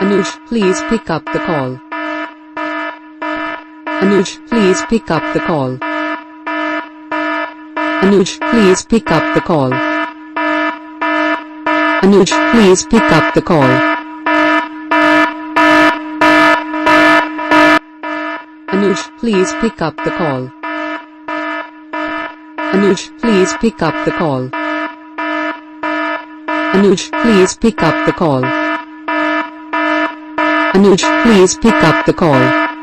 Anuj, please pick up the call. Anuj, please pick up the call. Anuj, please pick up the call. Anuj, please pick up the call. Anuj, please pick up the call. Anuj, please pick up the call. Anuj, please pick up the call. Anuj, please pick up the call.